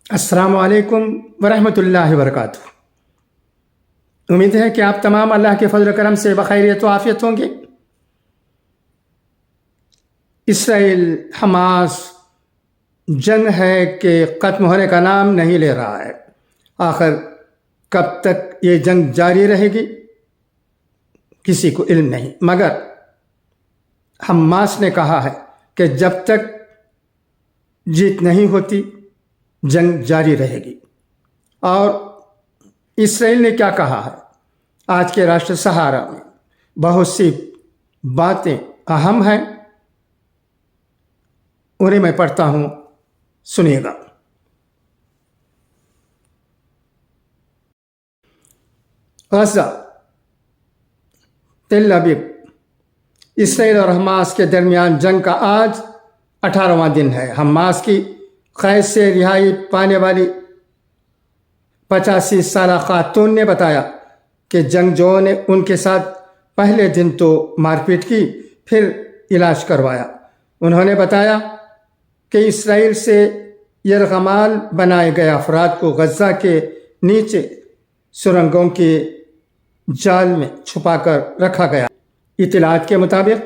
अस्सलाम वालेकुम वरहमतुल्लाहि वबरकातुहू। उम्मीद है कि आप तमाम अल्लाह के फजल करम से बखैरियत व आफियत होंगे। इसराइल हमास जंग है कि ख़त्म होने का नाम नहीं ले रहा है। आखिर कब तक ये जंग जारी रहेगी किसी को इल्म नहीं, मगर हमास ने कहा है कि जब तक जीत नहीं होती जंग जारी रहेगी। और इसराइल ने क्या कहा है? आज के राष्ट्र सहारा में बहुत सी बातें अहम हैं, उन्हें मैं पढ़ता हूँ, सुनिएगा। गज़ा, तेल अबीब, इसराइल और हमास के दरमियान जंग का आज 18वां दिन है। हमास की कैद से रिहाई पाने वाली 85 साला खातून ने बताया कि जंगजोओं ने उनके साथ पहले दिन तो मारपीट की, फिर इलाज करवाया। उन्होंने बताया कि इसराइल से यरगमाल बनाए गए अफराद को गज़ा के नीचे सुरंगों के जाल में छुपाकर रखा गया। इत्तलात के मुताबिक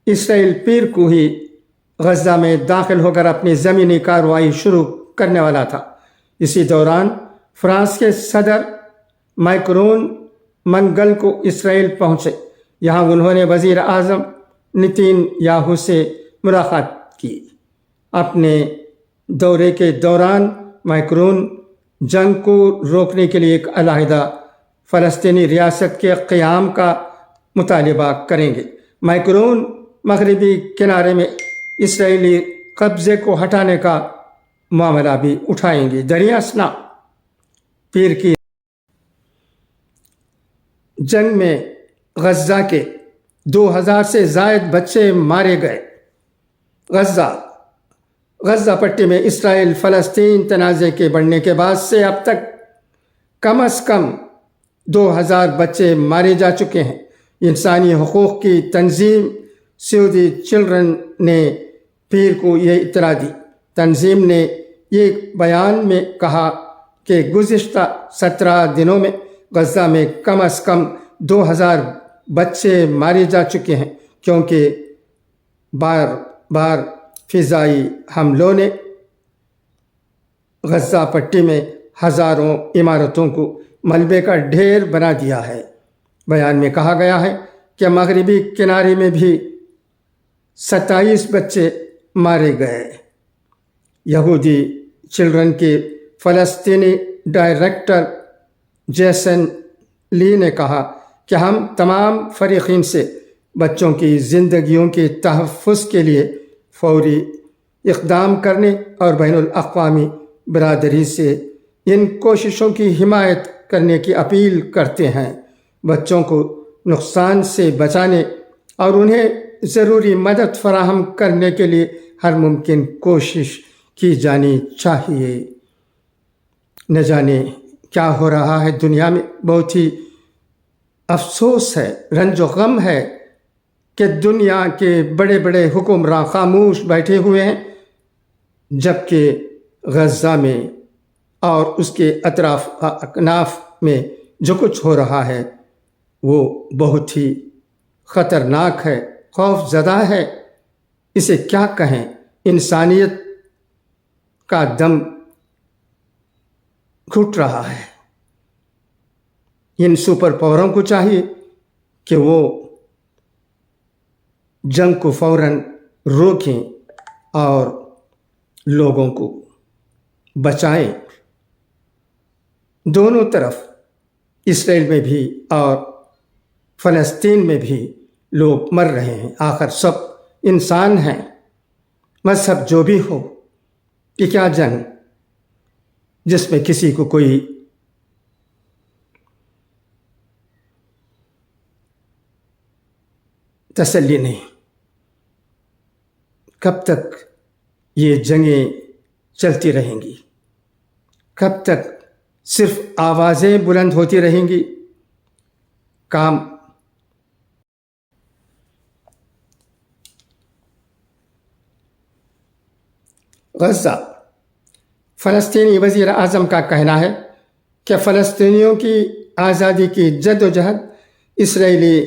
इसराइल पीर को ही गज़ा में दाखिल होकर अपनी ज़मीनी कार्रवाई शुरू करने वाला था। इसी दौरान फ्रांस के सदर मैक्रोन मंगल को इसराइल पहुँचे। यहाँ उन्होंने वज़ीर आज़म नेतन्याहू से मुलाकात की। अपने दौरे के दौरान मैक्रोन जंग को रोकने के लिए एक अलहदा फ़लस्तीनी रियासत के क़याम का मुतालबा करेंगे। मैक्रोन मगरबी किनारे में इसराइली कब्ज़े को हटाने का मामला भी उठाएंगे। दरिया सना पीर की जंग में गज़ा के 2000 से ज़ायद बच्चे मारे गए। गज़ा पट्टी में इसराइल फ़लस्तीन तनाज़े के बढ़ने के बाद से अब तक कम से कम 2000 बच्चे मारे जा चुके हैं। इंसानी हुकूक़ की तंजीम सेव द चिल्ड्रन ने पीर को ये इत्तला दी। तंजीम ने एक बयान में कहा कि गुज़िश्ता 17 दिनों में गज़ा में कम से कम 2000 बच्चे मारे जा चुके हैं, क्योंकि बार बार फ़िज़ाई हमलों ने गज़ा पट्टी में हज़ारों इमारतों को मलबे का ढेर बना दिया है। बयान में कहा गया है कि मगरबी किनारे में भी 27 बच्चे मारे गए। यहूदी चिल्ड्रन के फ़लस्तीनी डायरेक्टर जैसन ली ने कहा कि हम तमाम फ़रीक़ीन से बच्चों की ज़िंदगियों के तहफ़्फ़ुज़ के लिए फ़ौरी इक़दाम करने और बैनुल अक़वामी बरादरी से इन कोशिशों की हिमायत करने की अपील करते हैं। बच्चों को नुकसान से बचाने और उन्हें ज़रूरी मदद फराहम करने के लिए हर मुमकिन कोशिश की जानी चाहिए। न जाने क्या हो रहा है दुनिया में। बहुत ही अफसोस है, रंजो गम है कि दुनिया के बड़े बड़े हुक्मरान खामोश बैठे हुए हैं, जबकि गज़ा में और उसके अतराफ अकनाफ में जो कुछ हो रहा है वो बहुत ही ख़तरनाक है, खौफज़दा है। इसे क्या कहें, इंसानियत का दम घुट रहा है। इन सुपर पावरों को चाहिए कि वो जंग को फ़ौरन रोकें और लोगों को बचाएं। दोनों तरफ, इसराइल में भी और फ़लस्तीन में भी लोग मर रहे हैं। आखिर सब इंसान हैं, मज़हब जो भी हो। कि क्या जंग जिसमें किसी को कोई तसल्ली नहीं। कब तक ये जंगें चलती रहेंगी? कब तक सिर्फ आवाज़ें बुलंद होती रहेंगी? काम गज़ा فلسطینی وزیر اعظم کا کہنا ہے کہ فلسطینیوں کی آزادی کی جد و جہد اسرائیلی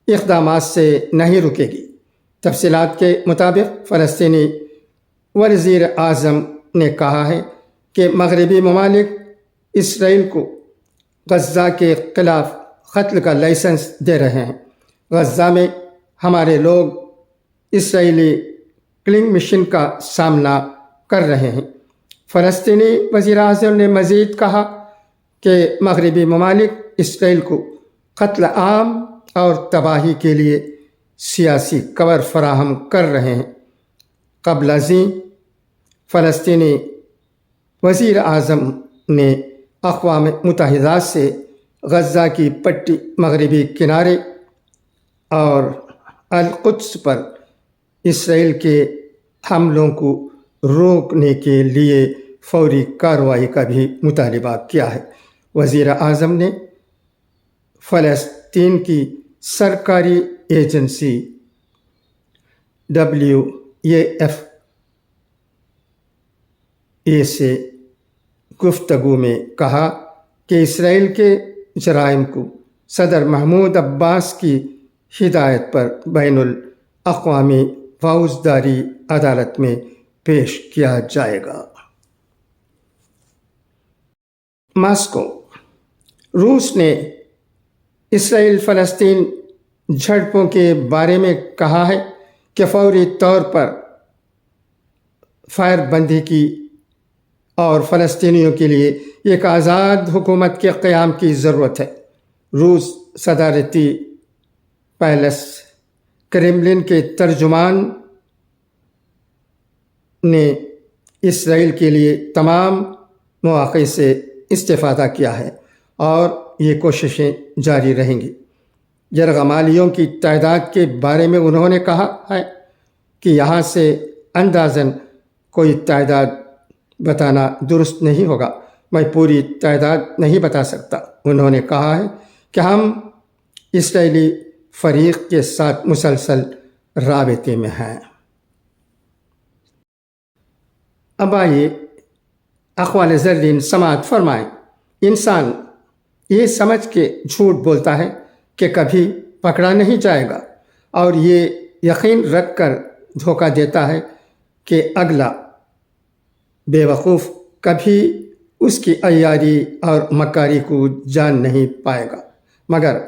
اقدامات سے نہیں رکے گی۔ تفصیلات کے مطابق فلسطینی وزیر اعظم نے کہا ہے کہ مغربی ممالک اسرائیل کو غزہ کے خلاف قتل کا لائسنس دے رہے ہیں۔ غزہ میں ہمارے لوگ اسرائیلی کلنگ مشن کا سامنا کر رہے ہیں۔ فلسطینی وزیر اعظم نے مزید کہا کہ مغربی ممالک اسرائیل کو قتل عام اور تباہی کے لیے سیاسی کور فراہم کر رہے ہیں۔ قبل ازیں فلسطینی وزیر اعظم نے اقوام متحدہ سے غزہ کی پٹی، مغربی کنارے اور القدس پر اسرائیل کے حملوں کو روکنے کے لیے فوری کارروائی کا بھی مطالبہ کیا ہے۔ وزیر اعظم نے فلسطین کی سرکاری ایجنسی WAFA سے گفتگو میں کہا کہ اسرائیل کے جرائم کو صدر محمود عباس کی ہدایت پر بین الاقوامی فوجداری عدالت میں پیش کیا جائے گا۔ ماسکو۔ روس نے اسرائیل فلسطین جھڑپوں کے بارے میں کہا ہے کہ فوری طور پر فائر بندی کی اور فلسطینیوں کے لیے ایک آزاد حکومت کے قیام کی ضرورت ہے۔ روس صدارتی پیلس کریملن کے ترجمان نے اسرائیل کے لیے تمام مواقع سے استفادہ کیا ہے اور یہ کوششیں جاری رہیں گی۔ یرغمالیوں کی تعداد کے بارے میں انہوں نے کہا ہے کہ یہاں سے اندازاً کوئی تعداد بتانا درست نہیں ہوگا، میں پوری تعداد نہیں بتا سکتا۔ انہوں نے کہا ہے کہ ہم اسرائیلی فریق کے ساتھ مسلسل رابطے میں ہیں۔ اب آئیے اقوال زرین سماعت فرمائیں۔ انسان یہ سمجھ کے جھوٹ بولتا ہے کہ کبھی پکڑا نہیں جائے گا، اور یہ یقین رکھ کر دھوکہ دیتا ہے کہ اگلا بے وقوف کبھی اس کی عیاری اور مکاری کو جان نہیں پائے گا۔ مگر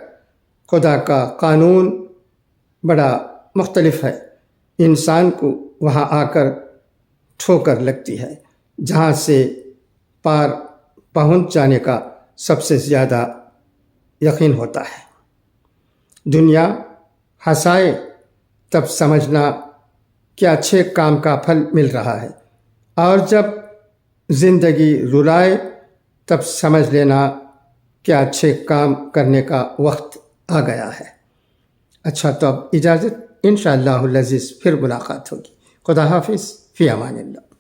خدا کا قانون بڑا مختلف ہے۔ انسان کو وہاں آ کر ٹھوکر لگتی ہے جہاں سے پار پہنچ جانے کا سب سے زیادہ یقین ہوتا ہے۔ دنیا ہنسائے تب سمجھنا کہ اچھے کام کا پھل مل رہا ہے، اور جب زندگی رلائے تب سمجھ لینا کہ اچھے کام کرنے کا وقت آ گیا ہے۔ اچھا، تو اب اجازت، انشاءاللہ العزیز پھر ملاقات ہوگی۔ خدا حافظ، فی امان اللہ۔